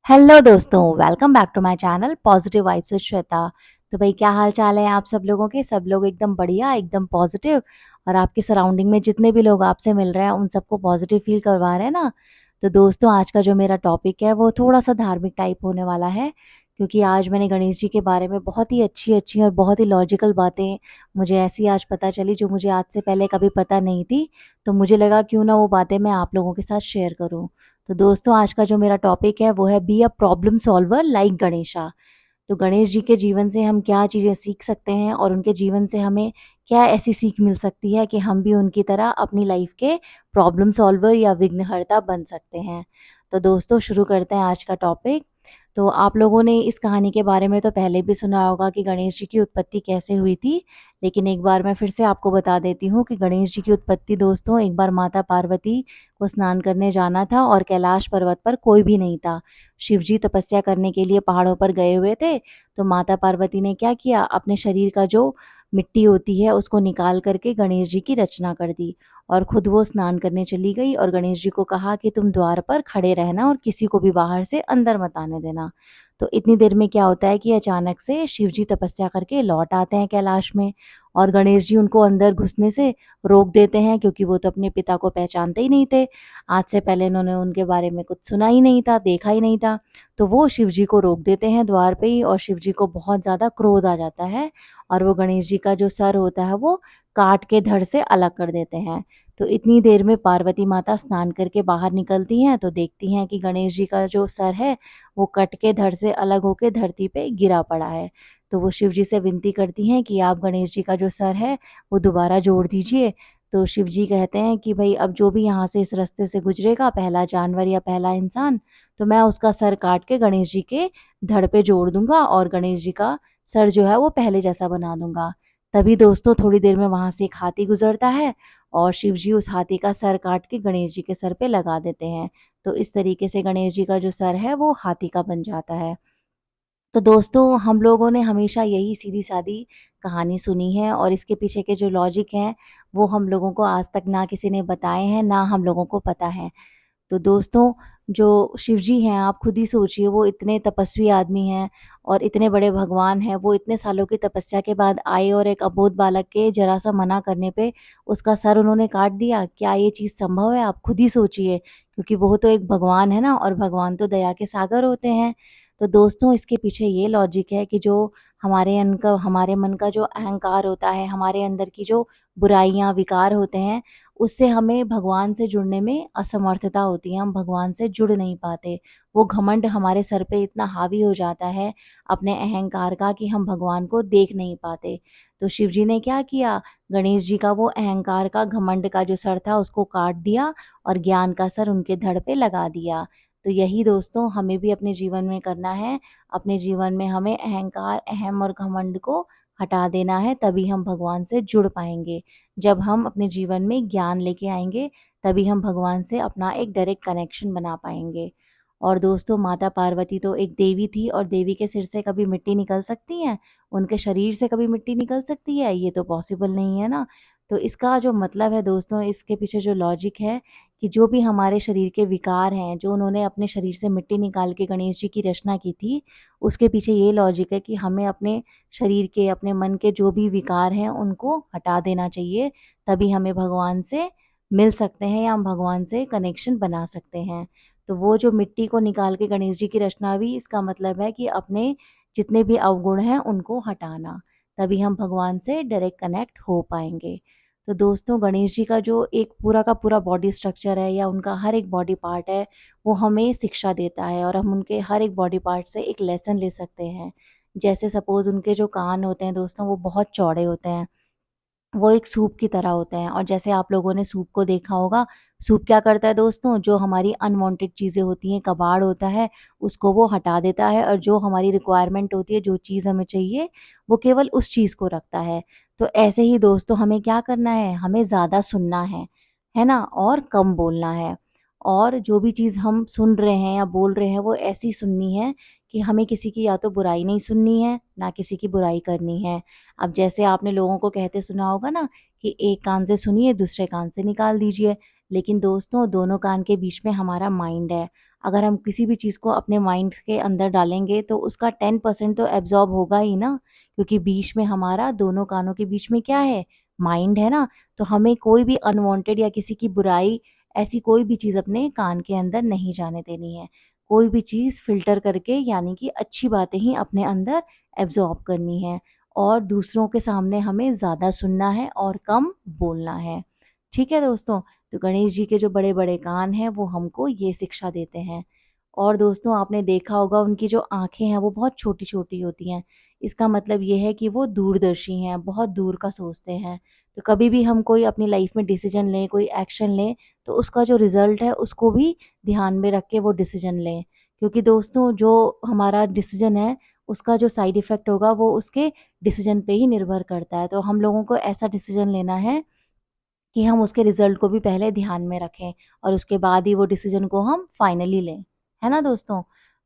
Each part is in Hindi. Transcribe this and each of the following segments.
हेलो दोस्तों, welcome back to my channel positive vibes with Shweta. तो भाई क्या हाल चाल है आप सब लोगों के? सब लोग एकदम बढ़िया, एकदम पॉजिटिव। और आपके सराउंडिंग में जितने भी लोग आपसे मिल रहे हैं उन सबको पॉजिटिव फील करवा रहे हैं ना। तो दोस्तों, आज का जो मेरा टॉपिक है वो थोड़ा सा धार्मिक टाइप होने वाला है, क्योंकि आज मैंने गणेश जी के बारे में बहुत ही अच्छी अच्छी और बहुत ही लॉजिकल बातें मुझे ऐसी आज पता चली जो मुझे आज से पहले कभी पता नहीं थी। तो मुझे लगा क्यों ना वो बातें मैं आप लोगों के साथ शेयर करूं। तो दोस्तों, आज का जो मेरा टॉपिक है वो है be a problem solver like Ganesha. तो गणेश जी के जीवन से हम क्या चीज़ें सीख सकते हैं और उनके जीवन से हमें क्या ऐसी सीख मिल सकती है कि हम भी उनकी तरह अपनी लाइफ के प्रॉब्लम सॉल्वर या विघ्नहर्ता बन सकते हैं। तो दोस्तों, शुरू करते हैं आज का टॉपिक। तो आप लोगों ने इस कहानी के बारे में तो पहले भी सुना होगा कि गणेश जी की उत्पत्ति कैसे हुई थी, लेकिन एक बार मैं फिर से आपको बता देती हूँ कि गणेश जी की उत्पत्ति दोस्तों, एक बार माता पार्वती को स्नान करने जाना था और कैलाश पर्वत पर कोई भी नहीं था। शिव जी तपस्या करने के लिए पहाड़ों पर गए हुए थे। तो माता पार्वती ने क्या किया, अपने शरीर का जो मिट्टी होती है उसको निकाल करके गणेश जी की रचना कर दी और खुद वो स्नान करने चली गई और गणेश जी को कहा कि तुम द्वार पर खड़े रहना और किसी को भी बाहर से अंदर मत आने देना। तो इतनी देर में क्या होता है कि अचानक से शिव जी तपस्या करके लौट आते हैं कैलाश में, और गणेश जी उनको अंदर घुसने से रोक देते हैं, क्योंकि वो तो अपने पिता को पहचानते ही नहीं थे। आज से पहले इन्होंने उनके बारे में कुछ सुना ही नहीं था, देखा ही नहीं था। तो वो शिव जी को रोक देते हैं द्वार पे ही, और शिव जी को बहुत ज़्यादा क्रोध आ जाता है और वो गणेश जी का जो सर होता है वो काट के धड़ से अलग कर देते हैं। तो इतनी देर में पार्वती माता स्नान करके बाहर निकलती हैं तो देखती हैं कि गणेश जी का जो सर है वो कट के धड़ से अलग होके धरती पे गिरा पड़ा है। तो वो शिव जी से विनती करती हैं कि आप गणेश जी का जो सर है वो दोबारा जोड़ दीजिए। तो शिव जी कहते हैं कि भाई अब जो भी यहाँ से इस रास्ते से गुजरेगा, पहला जानवर या पहला इंसान, तो मैं उसका सर काट के गणेश जी के धड़ पे जोड़ दूंगा और गणेश जी का सर जो है वो पहले जैसा बना दूंगा। तभी दोस्तों, थोड़ी देर में वहां से एक हाथी गुजरता है और शिव जी उस हाथी का सर काट के गणेश जी के सर पे लगा देते हैं। तो इस तरीके से गणेश जी का जो सर है वो हाथी का बन जाता है। तो दोस्तों, हम लोगों ने हमेशा यही सीधी-सादी कहानी सुनी है और इसके पीछे के जो लॉजिक हैं, वो हम लोगों को आज तक ना किसी ने बताए हैं, ना हम लोगों को पता है। तो दोस्तों, जो शिव जी हैं, आप खुद ही सोचिए, वो इतने तपस्वी आदमी हैं और इतने बड़े भगवान हैं। वो इतने सालों की तपस्या के बाद आए और एक अबोध बालक के ज़रा-सा मना करने पे उसका सर उन्होंने काट दिया। क्या ये चीज़ संभव है? आप खुद ही सोचिए, क्योंकि वो तो एक भगवान है ना, और भगवान तो दया के सागर होते हैं। तो दोस्तों, इसके पीछे ये लॉजिक है कि जो हमारे मन का जो अहंकार होता है, हमारे अंदर की जो बुराइयाँ, विकार होते हैं, उससे हमें भगवान से जुड़ने में असमर्थता होती है, हम भगवान से जुड़ नहीं पाते। वो घमंड हमारे सर पे इतना हावी हो जाता है अपने अहंकार का कि हम भगवान को देख नहीं पाते। तो शिव जी ने क्या किया, गणेश जी का वो अहंकार का, घमंड का जो सर था उसको काट दिया और ज्ञान का सर उनके धड़ पे लगा दिया। तो यही दोस्तों हमें भी अपने जीवन में करना है। अपने जीवन में हमें अहंकार, अहम और घमंड को हटा देना है, तभी हम भगवान से जुड़ पाएँगे। जब हम अपने जीवन में ज्ञान लेके आएँगे, तभी हम भगवान से अपना एक डायरेक्ट कनेक्शन बना पाएँगे। और दोस्तों, माता पार्वती तो एक देवी थी और देवी के सिर से कभी मिट्टी निकल सकती है? उनके शरीर से कभी मिट्टी निकल सकती है? ये तो पॉसिबल नहीं है ना। तो इसका जो मतलब है दोस्तों, इसके पीछे जो लॉजिक है कि जो भी हमारे शरीर के विकार हैं, जो उन्होंने अपने शरीर से मिट्टी निकाल के गणेश जी की रचना की थी, उसके पीछे ये लॉजिक है कि हमें अपने शरीर के, अपने मन के जो भी विकार हैं, उनको हटा देना चाहिए। तभी हमें भगवान से मिल सकते हैं या हम भगवान से कनेक्शन बना सकते हैं। तो वो जो मिट्टी को निकाल के गणेश जी की रचना हुई, इसका मतलब है कि अपने जितने भी अवगुण हैं, उनको हटाना। तभी हम भगवान से डायरेक्ट कनेक्ट हो पाएँगे। तो दोस्तों, गणेश जी का जो एक पूरा का पूरा बॉडी स्ट्रक्चर है या उनका हर एक बॉडी पार्ट है, वो हमें शिक्षा देता है और हम उनके हर एक बॉडी पार्ट से एक लेसन ले सकते हैं। जैसे सपोज़ उनके जो कान होते हैं दोस्तों, वो बहुत चौड़े होते हैं। वो एक सूप की तरह होते हैं, और जैसे आप लोगों ने सूप को देखा होगा, सूप क्या करता है दोस्तों, जो हमारी अनवांटेड चीज़ें होती हैं, कबाड़ होता है, उसको वो हटा देता है और जो हमारी रिक्वायरमेंट होती है, जो चीज़ हमें चाहिए, वो केवल उस चीज़ को रखता है। तो ऐसे ही दोस्तों, हमें क्या करना है, हमें ज़्यादा सुनना है ना? और कम बोलना है। और जो भी चीज़ हम सुन रहे हैं या बोल रहे हैं, वो ऐसी सुननी है कि हमें किसी की या तो बुराई नहीं सुननी है, ना किसी की बुराई करनी है। अब जैसे आपने लोगों को कहते सुना होगा ना कि एक कान से सुनिए, दूसरे कान से निकाल दीजिए। लेकिन दोस्तों दोनों कान के बीच में हमारा माइंड है। अगर हम किसी भी चीज़ को अपने माइंड के अंदर डालेंगे तो उसका 10% तो एब्ज़ॉर्ब होगा ही ना, क्योंकि बीच में हमारा दोनों कानों के बीच में क्या है? माइंड है ना। तो हमें कोई भी अनवांटेड या किसी की बुराई, ऐसी कोई भी चीज़ अपने कान के अंदर नहीं जाने देनी है। कोई भी चीज़ फ़िल्टर करके, यानी कि अच्छी बातें ही अपने अंदर एब्ज़ॉर्ब करनी है, और दूसरों के सामने हमें ज़्यादा सुनना है और कम बोलना है। ठीक है दोस्तों? तो गणेश जी के जो बड़े-बड़े कान हैं वो हमको ये शिक्षा देते हैं। और दोस्तों आपने देखा होगा उनकी जो आँखें हैं वो बहुत छोटी-छोटी होती हैं। इसका मतलब ये है कि वो दूरदर्शी हैं, बहुत दूर का सोचते हैं। तो कभी भी हम कोई अपनी लाइफ़ में डिसीज़न लें, कोई एक्शन लें, तो उसका जो रिज़ल्ट है उसको भी ध्यान में रख के वो डिसीज़न लें। क्योंकि दोस्तों जो हमारा डिसीज़न है, उसका जो साइड इफ़ेक्ट होगा वो उसके डिसीज़न पे ही निर्भर करता है। तो हम लोगों को ऐसा डिसीज़न लेना है कि हम उसके रिज़ल्ट को भी पहले ध्यान में रखें और उसके बाद ही वो डिसीज़न को हम फाइनली लें। है ना दोस्तों?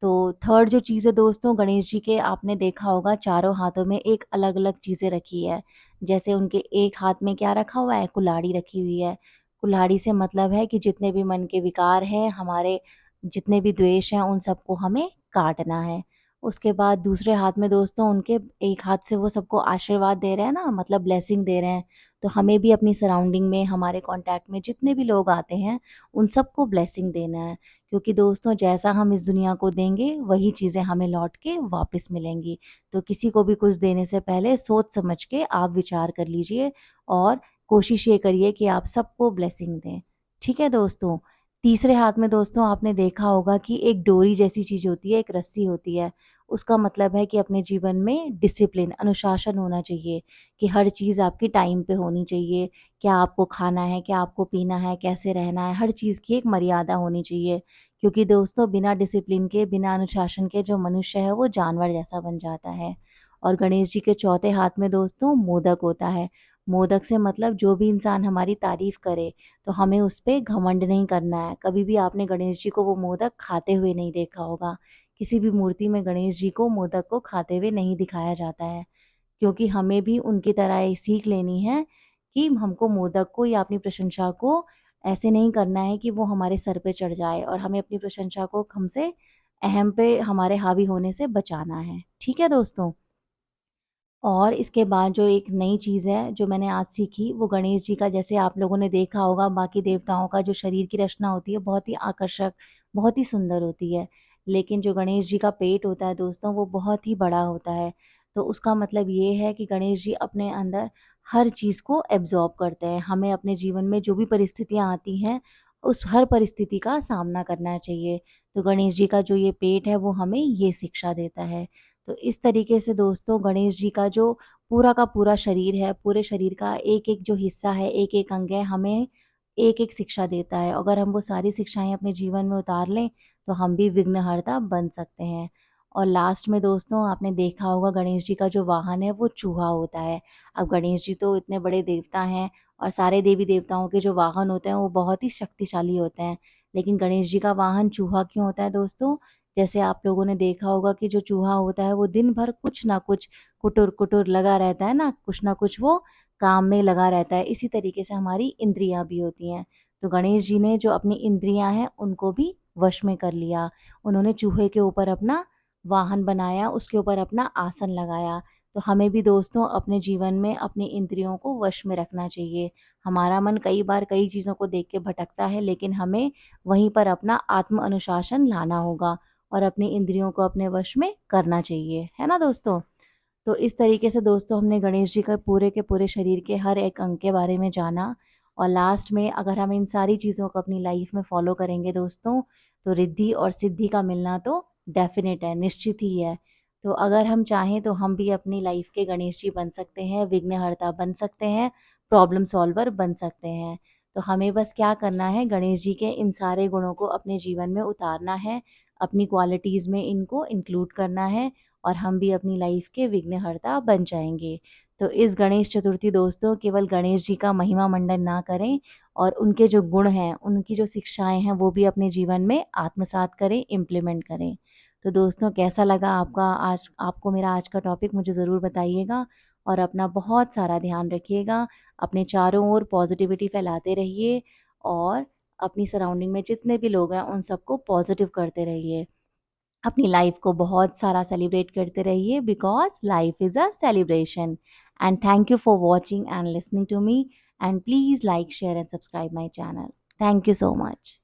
तो थर्ड जो चीज़ है दोस्तों, गणेश जी के आपने देखा होगा चारों हाथों में एक अलग-अलग चीज़ें रखी है। जैसे उनके एक हाथ में क्या रखा हुआ है? कुल्हाड़ी रखी हुई है। कुल्हाड़ी से मतलब है कि जितने भी मन के विकार हैं, हमारे जितने भी द्वेष हैं, उन सबको हमें काटना है। उसके बाद दूसरे हाथ में दोस्तों उनके एक हाथ से वो सबको आशीर्वाद दे रहे हैं ना, मतलब ब्लेसिंग दे रहे हैं। तो हमें भी अपनी सराउंडिंग में, हमारे कॉन्टैक्ट में जितने भी लोग आते हैं, उन सबको ब्लेसिंग देना है। क्योंकि दोस्तों जैसा हम इस दुनिया को देंगे, वही चीज़ें हमें लौट के वापस मिलेंगी। तो किसी को भी कुछ देने से पहले सोच समझ के आप विचार कर लीजिए और कोशिश ये करिए कि आप सबको ब्लेसिंग दें। ठीक है दोस्तों? तीसरे हाथ में दोस्तों आपने देखा होगा कि एक डोरी जैसी चीज़ होती है, एक रस्सी होती है। उसका मतलब है कि अपने जीवन में डिसिप्लिन, अनुशासन होना चाहिए। कि हर चीज़ आपकी टाइम पे होनी चाहिए। क्या आपको खाना है, क्या आपको पीना है, कैसे रहना है, हर चीज़ की एक मर्यादा होनी चाहिए। क्योंकि दोस्तों बिना डिसिप्लिन के, बिना अनुशासन के जो मनुष्य है वो जानवर जैसा बन जाता है। और गणेश जी के चौथे हाथ में दोस्तों मोदक होता है। मोदक से मतलब जो भी इंसान हमारी तारीफ़ करे, तो हमें उस पे घमंड नहीं करना है। कभी भी आपने गणेश जी को वो मोदक खाते हुए नहीं देखा होगा। किसी भी मूर्ति में गणेश जी को मोदक को खाते हुए नहीं दिखाया जाता है। क्योंकि हमें भी उनकी तरह ये सीख लेनी है कि हमको मोदक को या अपनी प्रशंसा को ऐसे नहीं करना है कि वो हमारे सर पे चढ़ जाए, और हमें अपनी प्रशंसा को हमसे अहम पे हमारे हावी होने से बचाना है। ठीक है दोस्तों? और इसके बाद जो एक नई चीज़ है जो मैंने आज सीखी, वो गणेश जी का, जैसे आप लोगों ने देखा होगा बाकी देवताओं का जो शरीर की रचना होती है बहुत ही आकर्षक, बहुत ही सुंदर होती है। लेकिन जो गणेश जी का पेट होता है दोस्तों वो बहुत ही बड़ा होता है। तो उसका मतलब ये है कि गणेश जी अपने अंदर हर चीज़ को एब्ज़ॉर्ब करते हैं। हमें अपने जीवन में जो भी परिस्थितियाँ आती हैं, उस हर परिस्थिति का सामना करना चाहिए। तो गणेश जी का जो ये पेट है वो हमें ये शिक्षा देता है। तो इस तरीके से दोस्तों गणेश जी का जो पूरा का पूरा शरीर है, पूरे शरीर का एक-एक जो हिस्सा है, एक-एक अंग है, हमें एक-एक शिक्षा देता है। अगर हम वो सारी शिक्षाएँ अपने जीवन में उतार लें, तो हम भी विघ्नहर्ता बन सकते हैं। और लास्ट में दोस्तों आपने देखा होगा गणेश जी का जो वाहन है वो चूहा होता है। अब गणेश जी तो इतने बड़े देवता हैं, और सारे देवी-देवताओं के जो वाहन होते हैं वो बहुत ही शक्तिशाली होते हैं। लेकिन गणेश जी का वाहन चूहा क्यों होता है दोस्तों? जैसे आप लोगों ने देखा होगा कि जो चूहा होता है वो दिन भर कुछ ना कुछ कुटुर-कुटुर लगा रहता है ना, कुछ ना कुछ वो काम में लगा रहता है। इसी तरीके से हमारी इंद्रियाँ भी होती हैं। तो गणेश जी ने जो अपनी इंद्रियाँ हैं उनको भी वश में कर लिया। उन्होंने चूहे के ऊपर अपना वाहन बनाया, उसके ऊपर अपना आसन लगाया। तो हमें भी दोस्तों अपने जीवन में अपनी इंद्रियों को वश में रखना चाहिए। हमारा मन कई बार कई चीज़ों को देख के भटकता है, लेकिन हमें वहीं पर अपना आत्म अनुशासन लाना होगा और अपनी इंद्रियों को अपने वश में करना चाहिए। है ना दोस्तों? तो इस तरीके से दोस्तों हमने गणेश जी का पूरे के पूरे शरीर के हर एक अंग के बारे में जाना, और लास्ट में अगर हम इन सारी चीज़ों को अपनी लाइफ में फ़ॉलो करेंगे दोस्तों, तो रिद्धि और सिद्धि का मिलना तो डेफ़िनेट है, निश्चित ही है। तो अगर हम चाहें तो हम भी अपनी लाइफ के गणेश जी बन सकते हैं, विघ्नहर्ता बन सकते हैं, प्रॉब्लम सॉल्वर बन सकते हैं। तो हमें बस क्या करना है, गणेश जी के इन सारे गुणों को अपने जीवन में उतारना है, अपनी क्वालिटीज़ में इनको इंक्लूड करना है, और हम भी अपनी लाइफ के विघ्नहर्ता बन जाएँगे। तो इस गणेश चतुर्थी दोस्तों केवल गणेश जी का महिमा मंडन ना करें, और उनके जो गुण हैं, उनकी जो शिक्षाएँ हैं वो भी अपने जीवन में आत्मसात करें, इम्प्लीमेंट करें। तो दोस्तों कैसा लगा आपको मेरा आज का टॉपिक, मुझे ज़रूर बताइएगा, और अपना बहुत सारा ध्यान रखिएगा। अपने चारों ओर पॉज़िटिविटी फैलाते रहिए, और अपनी सराउंडिंग में जितने भी लोग हैं उन सबको पॉजिटिव करते रहिए। अपनी लाइफ को बहुत सारा सेलिब्रेट करते रहिए because life is a celebration. And thank you for watching and listening to me, and please like share and subscribe my channel. Thank you so much.